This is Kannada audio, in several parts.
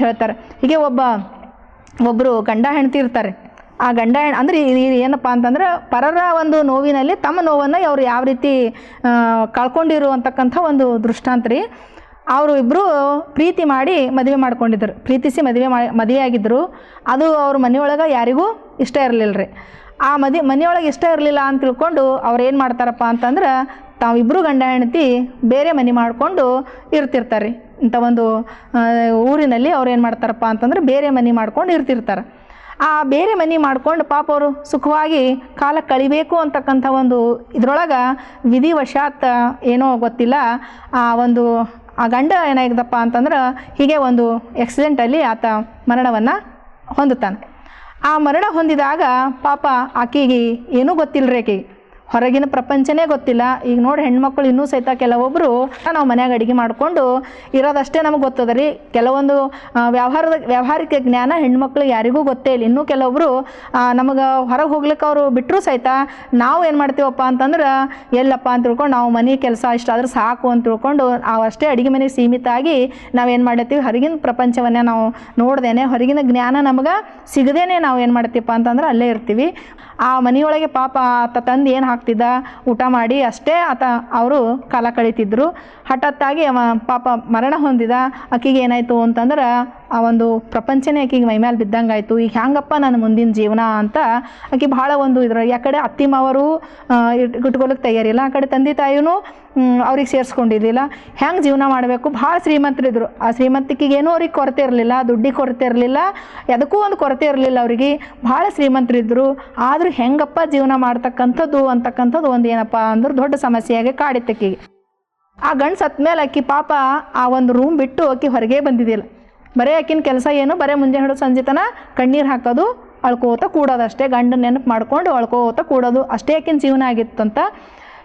ಹೇಳ್ತಾರೆ. ಹೀಗೆ ಒಬ್ಬರು ಗಂಡ ಹೆಂಡತಿ ಇರ್ತಾರೆ. ಆ ಗಂಡ ಅಂದರೆ ಏನಪ್ಪ ಅಂತಂದ್ರೆ ಪರರ ಒಂದು ನೋವಿನಲ್ಲಿ ತಮ್ಮ ನೋವನ್ನು ಅವರು ಯಾವ ರೀತಿ ಕಳ್ಕೊಂಡಿರುವಂತಕ್ಕಂಥ ಒಂದು ದೃಷ್ಟಾಂತ ರೀ. ಅವರು ಇಬ್ಬರು ಪ್ರೀತಿ ಮಾಡಿ ಮದುವೆ ಮಾಡ್ಕೊಂಡಿದ್ರು, ಪ್ರೀತಿಸಿ ಮದುವೆ ಆಗಿದ್ದರು. ಅದು ಅವ್ರ ಮನೆಯೊಳಗೆ ಯಾರಿಗೂ ಇಷ್ಟ ಇರಲಿಲ್ಲ ರೀ. ಆ ಮನೆಯೊಳಗೆ ಇಷ್ಟ ಇರಲಿಲ್ಲ ಅಂತ ತಿಳ್ಕೊಂಡು ಅವ್ರು ಏನು ಮಾಡ್ತಾರಪ್ಪ ಅಂತಂದ್ರೆ ತಾವಿಬ್ಬರು ಗಂಡ ಹೆಂಡತಿ ಬೇರೆ ಮನೆ ಮಾಡಿಕೊಂಡು ಇರ್ತಿರ್ತಾರೆ ರೀ. ಇಂಥ ಒಂದು ಊರಿನಲ್ಲಿ ಅವ್ರು ಏನು ಮಾಡ್ತಾರಪ್ಪ ಅಂತಂದ್ರೆ ಬೇರೆ ಮನೆ ಮಾಡ್ಕೊಂಡು ಇರ್ತಿರ್ತಾರೆ. ಆ ಬೇರೆ ಮನೆ ಮಾಡ್ಕೊಂಡು ಪಾಪ ಅವರು ಸುಖವಾಗಿ ಕಾಲ ಕಳಿಬೇಕು ಅಂತಕ್ಕಂಥ ಒಂದು ಇದ್ರೊಳಗೆ ವಿಧಿವಶಾತ್ ಏನೋ ಗೊತ್ತಿಲ್ಲ ಆ ಗಂಡ ಏನಾಗಿದಪ್ಪ ಅಂತಂದ್ರೆ ಹೀಗೆ ಒಂದು ಆಕ್ಸಿಡೆಂಟಲ್ಲಿ ಆತ ಮರಣವನ್ನು ಹೊಂದುತ್ತಾನೆ. ಆ ಮರಣ ಹೊಂದಿದಾಗ ಪಾಪ ಆಕೆಗೆ ಏನೂ ಗೊತ್ತಿಲ್ಲ ರೀ. ಆಕೆಗೆ ಹೊರಗಿನ ಪ್ರಪಂಚನೇ ಗೊತ್ತಿಲ್ಲ. ಈಗ ನೋಡಿ ಹೆಣ್ಮಕ್ಳು ಇನ್ನೂ ಸಹಿತ ಕೆಲವೊಬ್ಬರು ನಾವು ಮನ್ಯಾಗ ಅಡುಗೆ ಮಾಡಿಕೊಂಡು ಇರೋದಷ್ಟೇ ನಮಗೆ ಗೊತ್ತದ ರೀ. ಕೆಲವೊಂದು ವ್ಯಾವಹಾರಿಕ ಜ್ಞಾನ ಹೆಣ್ಮಕ್ಳಿಗೆ ಯಾರಿಗೂ ಗೊತ್ತೇ ಇಲ್ಲ. ಇನ್ನೂ ಕೆಲವೊಬ್ಬರು ನಮಗೆ ಹೊರಗೆ ಹೋಗ್ಲಿಕ್ಕೆ ಅವರು ಬಿಟ್ಟರೂ ಸಹಿತ ನಾವು ಏನು ಮಾಡ್ತೀವಪ್ಪ ಅಂತಂದ್ರೆ ಎಲ್ಲಪ್ಪ ಅಂತ ತಿಳ್ಕೊಂಡು ನಾವು ಮನೆ ಕೆಲಸ ಇಷ್ಟಾದ್ರೆ ಸಾಕು ಅಂತ ತಿಳ್ಕೊಂಡು ಅಷ್ಟೇ ಅಡುಗೆ ಮನೆಗೆ ಸೀಮಿತ ಆಗಿ ನಾವೇನು ಮಾಡ್ತೀವಿ, ಹೊರಗಿನ ಪ್ರಪಂಚವನ್ನೇ ನಾವು ನೋಡ್ದೇನೆ, ಹೊರಗಿನ ಜ್ಞಾನ ನಮಗೆ ಸಿಗದೇನೆ ನಾವು ಏನು ಮಾಡ್ತೀವಪ್ಪ ಅಂತಂದ್ರೆ ಅಲ್ಲೇ ಇರ್ತೀವಿ. ಆ ಮನೆಯೊಳಗೆ ಪಾಪ ಆತ ತಂದು ಏನು ಹಾಕ್ತಿದ್ದ ಊಟ ಮಾಡಿ ಅಷ್ಟೇ ಅವರು ಕಾಲ ಕಳೀತಿದ್ರು. ಹಠಾತ್ತಾಗಿ ಪಾಪ ಮರಣ ಹೊಂದಿದ. ಆಕೆಗೆ ಏನಾಯಿತು ಅಂತಂದ್ರೆ ಆ ಒಂದು ಪ್ರಪಂಚನೇ ಆಕೆಗೆ ಮೈಮೇಲೆ ಬಿದ್ದಂಗೆ ಆಯಿತು. ಈಗ ಹ್ಯಾಂಗಪ್ಪ ನನ್ನ ಮುಂದಿನ ಜೀವನ ಅಂತ ಆಕೆ ಭಾಳ ಯಾಕಡೆ ಅತ್ತಿ ಮಾವರು ಇಟ್ಕೊಳಕ್ಕೆ ತಯಾರಿಲ್ಲ, ಆ ಕಡೆ ತಂದೆ ತಾಯಿನೂ ಅವ್ರಿಗೆ ಸೇರಿಸ್ಕೊಂಡಿದ್ದಿಲ್ಲ. ಹೆಂಗೆ ಜೀವನ ಮಾಡಬೇಕು? ಭಾಳ ಶ್ರೀಮಂತರಿದ್ರು. ಆ ಶ್ರೀಮಂತಿಕೆಗೆ ಏನೂ ಅವ್ರಿಗೆ ಕೊರತೆ ಇರಲಿಲ್ಲ, ದುಡ್ಡಿಗೆ ಕೊರತೆ ಇರಲಿಲ್ಲ, ಯಾವುದಕ್ಕೂ ಒಂದು ಕೊರತೆ ಇರಲಿಲ್ಲ ಅವರಿಗೆ. ಭಾಳ ಶ್ರೀಮಂತರಿದ್ದರು. ಆದರೂ ಹೆಂಗಪ್ಪ ಜೀವನ ಮಾಡ್ತಕ್ಕಂಥದ್ದು ಒಂದು ಏನಪ್ಪ ಅಂದ್ರೆ ದೊಡ್ಡ ಸಮಸ್ಯೆಯಾಗಿ ಕಾಡಿತ್ತಕ್ಕಿಗೆ. ಆ ಗಂಡು ಸತ್ತ ಮೇಲೆ ಆಕೆ ಪಾಪ ಆ ಒಂದು ರೂಮ್ ಬಿಟ್ಟು ಆಕೆ ಹೊರಗೆ ಬಂದಿದ್ದಿಲ್ಲ. ಬರೀ ಆಕಿನ ಕೆಲಸ ಏನು, ಬರೀ ಮುಂಜಾನೆ ಹಿಡಿದು ಸಂಜೆ ತನಕ ಕಣ್ಣೀರು ಹಾಕೋದು, ಅಳ್ಕೋತ ಕೂಡೋದು ಅಷ್ಟೇ. ಗಂಡನ ನೆನಪು ಮಾಡ್ಕೊಂಡು ಅಳ್ಕೋತ ಕೂಡೋದು ಅಷ್ಟೇ ಆಕಿನ ಜೀವನ ಆಗಿತ್ತಂತ.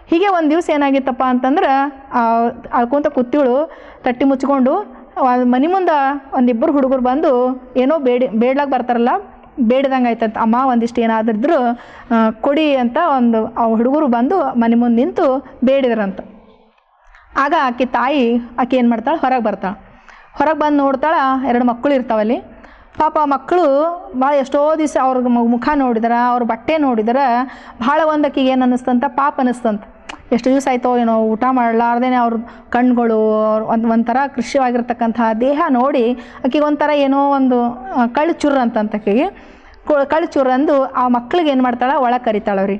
ಹೀಗೆ ಒಂದು ದಿವಸ ಏನಾಗಿತ್ತಪ್ಪ ಅಂತಂದ್ರೆ ಅಳ್ಕೊಂತ ಕೂತಿವಳು ತಟ್ಟಿ ಮುಚ್ಕೊಂಡು ಮನೆ ಮುಂದೆ ಒಂದಿಬ್ಬರು ಹುಡುಗರು ಬಂದು ಏನೋ ಬೇಡ್ಲಾಗ ಬರ್ತಾರಲ್ಲ, ಬೇಡ್ದಂಗೆ ಆಯ್ತಂತ. ಅಮ್ಮ ಒಂದಿಷ್ಟು ಏನಾದ್ರಿದ್ರು ಕೊಡಿ ಅಂತ ಆ ಹುಡುಗರು ಬಂದು ಮನೆ ಮುಂದೆ ನಿಂತು ಬೇಡಿದ್ರಂತ. ಆಗ ಆಕೆ ಏನು ಮಾಡ್ತಾಳೆ, ಹೊರಗೆ ಬಂದು ನೋಡ್ತಾಳೆ. 2 ಮಕ್ಕಳು ಇರ್ತಾವಲ್ಲಿ. ಪಾಪ ಮಕ್ಕಳು ಭಾಳ ಎಷ್ಟೋ ದಿವಸ ಅವ್ರಿಗೆ ಮುಖ ನೋಡಿದಾರೆ, ಅವ್ರ ಬಟ್ಟೆ ನೋಡಿದಾರೆ. ಭಾಳ ಆಕೆಗೆ ಏನು ಅನ್ನಿಸ್ತಂತ, ಪಾಪ ಅನ್ನಿಸ್ತಂತ. ಎಷ್ಟು ದಿವಸ ಆಯಿತೋ ಏನೋ ಊಟ ಮಾಡಲಾರ್ದೇನೆ ಅವ್ರ ಕಣ್ಗಳು ಒಂಥರ ಕೃಷ್ಯವಾಗಿರ್ತಕ್ಕಂಥ ದೇಹ ನೋಡಿ ಆಕೆಗೆ ಒಂಥರ ಏನೋ ಒಂದು ಕಳ್ಳು ಚುರ್ರ ಆಕೆಗೆ ಕಳ್ಳು ಚುರ್ರ ಅಂದು ಆ ಮಕ್ಳಿಗೆ ಏನು ಮಾಡ್ತಾಳೆ, ಒಳಗೆ ಕರಿತಾಳೆ.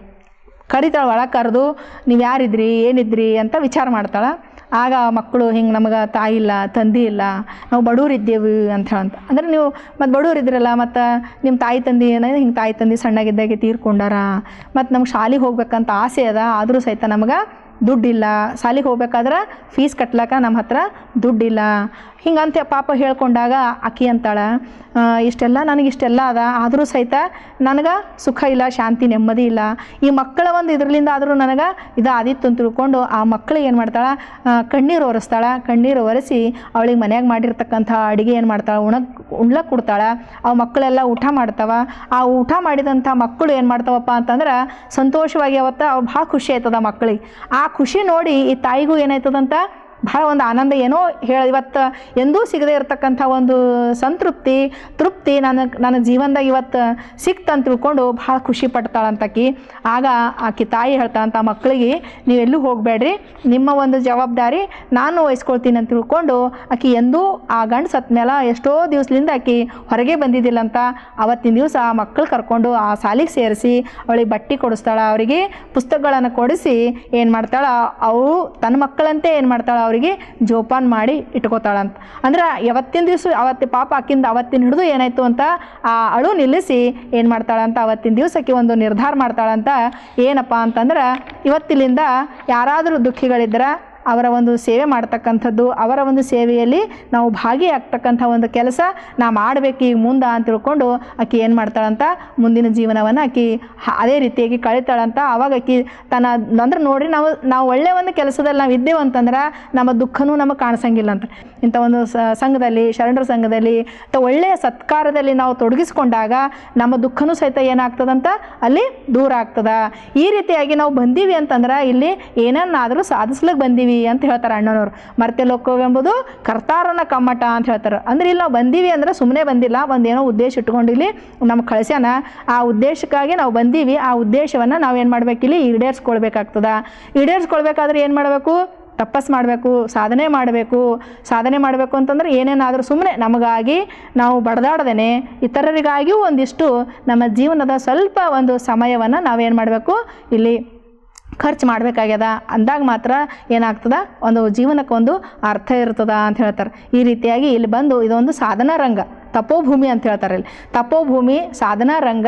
ಒಳಗೆ ಕರೆದು ನೀವು ಯಾರಿದ್ರಿ ಏನಿದ್ರಿ ಅಂತ ವಿಚಾರ ಮಾಡ್ತಾಳೆ. ಆಗ ಮಕ್ಕಳು ಹಿಂಗೆ ನಮಗೆ ತಾಯಿ ಇಲ್ಲ, ತಂದೆ ಇಲ್ಲ, ನಾವು ಬಡವರಿದ್ದೇವೆ ಅಂತ ಅಂದರೆ ನೀವು ಮತ್ತು ಬಡವರಿದ್ರಲ್ಲ, ಮತ್ತು ನಿಮ್ಮ ತಾಯಿ ತಂದೆ ಏನಾದ್ರೆ ಹಿಂಗೆ ತಾಯಿ ತಂದೆ ಸಣ್ಣಗಿದ್ದಾಗೆ ತೀರ್ಕೊಂಡಾರ, ಮತ್ತು ನಮ್ಗೆ ಶಾಲೆಗೆ ಹೋಗ್ಬೇಕಂತ ಆಸೆ ಅದ, ಆದರೂ ಸಹಿತ ನಮಗೆ ದುಡ್ಡಿಲ್ಲ, ಶಾಲೆಗೆ ಹೋಗ್ಬೇಕಾದ್ರೆ ಫೀಸ್ ಕಟ್ಲಕ್ಕ ನಮ್ಮ ಹತ್ರ ದುಡ್ಡಿಲ್ಲ ಹಿಂಗಂತ ಪಾಪ ಹೇಳ್ಕೊಂಡಾಗ ಆಕಿ ಅಂತಾಳೆ, ನನಗಿಷ್ಟೆಲ್ಲ ಅದ, ಆದರೂ ಸಹಿತ ನನಗೆ ಸುಖ ಇಲ್ಲ, ಶಾಂತಿ ನೆಮ್ಮದಿ ಇಲ್ಲ. ಈ ಮಕ್ಕಳ ಒಂದು ಇದರಿಂದ ಆದರೂ ನನಗೆ ಆದಿತ್ತು ಅಂತ ತಿಳ್ಕೊಂಡು ಆ ಮಕ್ಕಳಿಗೆ ಏನು ಮಾಡ್ತಾಳೆ, ಕಣ್ಣೀರು ಒರೆಸಿ ಅವಳಿಗೆ ಮನ್ಯಾಗ ಮಾಡಿರ್ತಕ್ಕಂಥ ಅಡುಗೆ ಏನು ಮಾಡ್ತಾಳೆ, ಉಣ್ಲಕ್ಕೆ ಕೊಡ್ತಾಳೆ. ಆ ಮಕ್ಕಳೆಲ್ಲ ಊಟ ಮಾಡ್ತಾವ. ಆ ಊಟ ಮಾಡಿದಂಥ ಮಕ್ಕಳು ಏನು ಮಾಡ್ತಾವಪ್ಪ ಅಂತಂದ್ರೆ ಸಂತೋಷವಾಗಿ ಅವು ಭಾಳ ಖುಷಿ ಆಯ್ತದ ಮಕ್ಕಳಿಗೆ. ಆ ಖುಷಿ ನೋಡಿ ಈ ತಾಯಿಗೂ ಏನಾಯ್ತದಂತ ಭಾಳ ಒಂದು ಆನಂದ, ಏನೋ ಇವತ್ತು ಎಂದೂ ಸಿಗದೇ ಇರತಕ್ಕಂಥ ಒಂದು ತೃಪ್ತಿ ನನ್ನ ಜೀವನದಾಗ ಇವತ್ತು ಸಿಕ್ತಂತ ತಿಳ್ಕೊಂಡು ಭಾಳ ಖುಷಿ ಪಡ್ತಾಳಂತಾಕಿ. ಆಗ ಆಕೆ ತಾಯಿ ಹೇಳ್ತಾಳಂತ ಮಕ್ಕಳಿಗೆ, ನೀವೆಲ್ಲೂ ಹೋಗಬೇಡ್ರಿ, ನಿಮ್ಮ ಒಂದು ಜವಾಬ್ದಾರಿ ನಾನು ವಹಿಸ್ಕೊಳ್ತೀನಿ ಅಂತ ತಿಳ್ಕೊಂಡು ಆಕೆ ಎಂದೂ ಆ ಗಂಡು ಸತ್ತ ಮೇಲೆ ಎಷ್ಟೋ ದಿವಸದಿಂದ ಆಕೆ ಹೊರಗೆ ಬಂದಿದ್ದಿಲ್ಲಂತ. ಅವತ್ತಿನ ದಿವಸ ಆ ಮಕ್ಕಳು ಕರ್ಕೊಂಡು ಆ ಶಾಲೆಗೆ ಸೇರಿಸಿ ಅವಳಿಗೆ ಬಟ್ಟೆ ಕೊಡಿಸ್ತಾಳೆ, ಅವರಿಗೆ ಪುಸ್ತಕಗಳನ್ನು ಕೊಡಿಸಿ ಏನು ಮಾಡ್ತಾಳೆ, ಅವು ತನ್ನ ಮಕ್ಕಳಂತೆ ಏನು ಮಾಡ್ತಾಳೆ ಅವರಿಗೆ ಜೋಪಾನ ಮಾಡಿ ಇಟ್ಕೋತಾಳಂತ. ಅಂದ್ರೆ ಪಾಪ ಆಕಿಂದ ಅವತ್ತಿನ ಹಿಡಿದು ಏನಾಯ್ತು ಅಂತ ಆ ಅಳು ನಿಲ್ಲಿಸಿ ಏನು ಮಾಡ್ತಾಳಂತ, ಅವತ್ತಿನ ದಿವಸಕ್ಕೆ ಒಂದು ನಿರ್ಧಾರ ಮಾಡ್ತಾಳಂತ. ಏನಪ್ಪ ಅಂತಂದ್ರೆ ಇವತ್ತಿನಿಂದ ಯಾರಾದರೂ ದುಃಖಿಗಳಿದ್ರೆ ಅವರ ಒಂದು ಸೇವೆ ಮಾಡ್ತಕ್ಕಂಥದ್ದು, ಅವರ ಒಂದು ಸೇವೆಯಲ್ಲಿ ನಾವು ಭಾಗಿಯಾಗ್ತಕ್ಕಂಥ ಒಂದು ಕೆಲಸ ಮಾಡಬೇಕು ಈಗ ಮುಂದೆ ಅಂತ ತಿಳ್ಕೊಂಡು ಆಕೆ ಏನು ಮಾಡ್ತಾಳಂತ, ಮುಂದಿನ ಜೀವನವನ್ನು ಆಕೆ ಅದೇ ರೀತಿಯಾಗಿ ಕಳೀತಾಳಂತ. ಆವಾಗ ಆಕೆ ಅಂದ್ರೆ ನೋಡ್ರಿ, ನಾವು ಒಳ್ಳೆಯ ಒಂದು ಕೆಲಸದಲ್ಲಿ ನಾವು ಇದ್ದೇವೆ ಅಂತಂದ್ರೆ ನಮ್ಮ ದುಃಖನೂ ನಮಗೆ ಕಾಣಿಸಂಗಿಲ್ಲ ಅಂತ. ಇಂಥ ಒಂದು ಸಂಘದಲ್ಲಿ, ಶರಣರ ಸಂಘದಲ್ಲಿ ಅಥವಾ ಒಳ್ಳೆಯ ಸತ್ಕಾರದಲ್ಲಿ ನಾವು ತೊಡಗಿಸ್ಕೊಂಡಾಗ ನಮ್ಮ ದುಃಖನೂ ಸಹಿತ ಏನಾಗ್ತದಂತ ಅಲ್ಲಿ ದೂರ ಆಗ್ತದ. ಈ ರೀತಿಯಾಗಿ ನಾವು ಬಂದೀವಿ ಅಂತಂದ್ರೆ ಇಲ್ಲಿ ಏನನ್ನಾದರೂ ಸಾಧಿಸ್ಲಿಕ್ಕೆ ಬಂದೀವಿ ಅಂತ ಹೇಳ್ತಾರೆ ಅಣ್ಣನವರು. ಮರ್ತ್ಯಲೋಕವೆಂಬುದು ಕರ್ತಾರನ ಕಮ್ಮಟ ಅಂತ ಹೇಳ್ತಾರೆ. ಅಂದ್ರೆ ಇಲ್ಲಿ ನಾವು ಬಂದೀವಿ ಅಂದ್ರೆ ಸುಮ್ಮನೆ ಬಂದಿಲ್ಲ, ಒಂದೇನೋ ಉದ್ದೇಶ ಇಟ್ಕೊಂಡು ಇಲ್ಲಿ ನಮ್ಗೆ ಕಳ್ಸ್ಯಾನ. ಆ ಉದ್ದೇಶಕ್ಕಾಗಿ ನಾವು ಬಂದೀವಿ. ಆ ಉದ್ದೇಶವನ್ನು ನಾವೇನು ಮಾಡಬೇಕಿಲ್ಲಿ ಈಡೇರಿಸ್ಕೊಳ್ಬೇಕಾಗ್ತದ. ಈಡೇರಿಸ್ಕೊಳ್ಬೇಕಾದ್ರೆ ಏನು ಮಾಡಬೇಕು? ತಪಸ್ ಮಾಡಬೇಕು, ಸಾಧನೆ ಮಾಡಬೇಕು ಅಂತಂದ್ರೆ ಏನೇನಾದರೂ ಸುಮ್ಮನೆ ನಮಗಾಗಿ ನಾವು ಬಡದಾಡ್ದೇನೆ ಇತರರಿಗಾಗಿಯೂ ಒಂದಿಷ್ಟು ನಮ್ಮ ಜೀವನದ ಸ್ವಲ್ಪ ಒಂದು ಸಮಯವನ್ನು ನಾವೇನು ಮಾಡಬೇಕು ಇಲ್ಲಿ ಖರ್ಚು ಮಾಡಬೇಕಾಗ್ಯದ. ಅಂದಾಗ ಮಾತ್ರ ಏನಾಗ್ತದ, ಒಂದು ಜೀವನಕ್ಕೆ ಒಂದು ಅರ್ಥ ಇರ್ತದ ಅಂತ ಹೇಳ್ತಾರೆ. ಈ ರೀತಿಯಾಗಿ ಇಲ್ಲಿ ಬಂದು ಇದೊಂದು ಸಾಧನಾ ರಂಗ, ತಪೋಭೂಮಿ ಅಂತ ಹೇಳ್ತಾರೆ. ಇಲ್ಲಿ ತಪೋಭೂಮಿ, ಸಾಧನಾ ರಂಗ.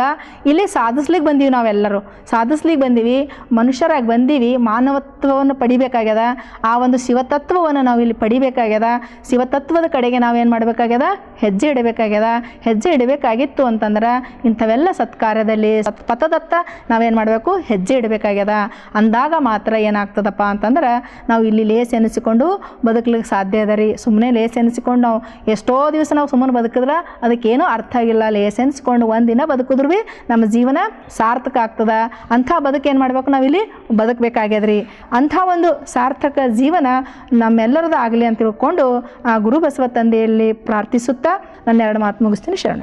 ಇಲ್ಲಿ ಸಾಧಿಸ್ಲಿಕ್ಕೆ ಬಂದೀವಿ, ನಾವೆಲ್ಲರೂ ಸಾಧಿಸ್ಲಿಕ್ಕೆ ಬಂದೀವಿ, ಮನುಷ್ಯರಾಗಿ ಬಂದೀವಿ. ಮಾನವತ್ವವನ್ನು ಪಡಿಬೇಕಾಗ್ಯದ. ಆ ಒಂದು ಶಿವತತ್ವವನ್ನು ನಾವು ಇಲ್ಲಿ ಪಡಿಬೇಕಾಗ್ಯದ. ಶಿವತತ್ವದ ಕಡೆಗೆ ನಾವೇನು ಮಾಡಬೇಕಾಗ್ಯದ? ಹೆಜ್ಜೆ ಇಡಬೇಕಾಗ್ಯದ. ಹೆಜ್ಜೆ ಇಡಬೇಕಾಗಿತ್ತು ಅಂತಂದ್ರೆ ಇಂಥವೆಲ್ಲ ಸತ್ಕಾರ್ಯದಲ್ಲಿ ಪಥದತ್ತ ನಾವೇನು ಮಾಡಬೇಕು? ಹೆಜ್ಜೆ ಇಡಬೇಕಾಗ್ಯದ. ಅಂದಾಗ ಮಾತ್ರ ಏನಾಗ್ತದಪ್ಪ ಅಂತಂದ್ರೆ ನಾವು ಇಲ್ಲಿ ಲೇಸ್ ಎನಿಸಿಕೊಂಡು ಬದುಕಲಿಕ್ಕೆ ಸಾಧ್ಯ ಅದ ರೀ. ಸುಮ್ಮನೆ ಲೇಸ್ ಎನಿಸಿಕೊಂಡು ನಾವು ಎಷ್ಟೋ ದಿವಸ ನಾವು ಸುಮ್ಮನೆ ಬದುಕಿದ್ರೆ ಅದಕ್ಕೇನೂ ಅರ್ಥ ಆಗಿಲ್ಲ. ಲೇಸ್ ಎನಿಸ್ಕೊಂಡು ಒಂದಿನ ಬದುಕಿದ್ರು ಭೀ ನಮ್ಮ ಜೀವನ ಸಾರ್ಥಕ ಆಗ್ತದ. ಅಂಥ ಬದುಕೇನು ಮಾಡಬೇಕು? ನಾವಿಲ್ಲಿ ಬದುಕಬೇಕಾಗ್ಯದ್ರಿ. ಅಂಥ ಒಂದು ಸಾರ್ಥಕ ಜೀವನ ನಮ್ಮೆಲ್ಲರದ್ದು ಆಗಲಿ ಅಂತ ತಿಳ್ಕೊಂಡು ಆ ಗುರು ಬಸವ ತಂದೆಯಲ್ಲಿ ಪ್ರಾರ್ಥಿಸುತ್ತಾ ನನ್ನ 2 ಮಾತು ಮುಗಿಸ್ತೀನಿ. ಶರಣ.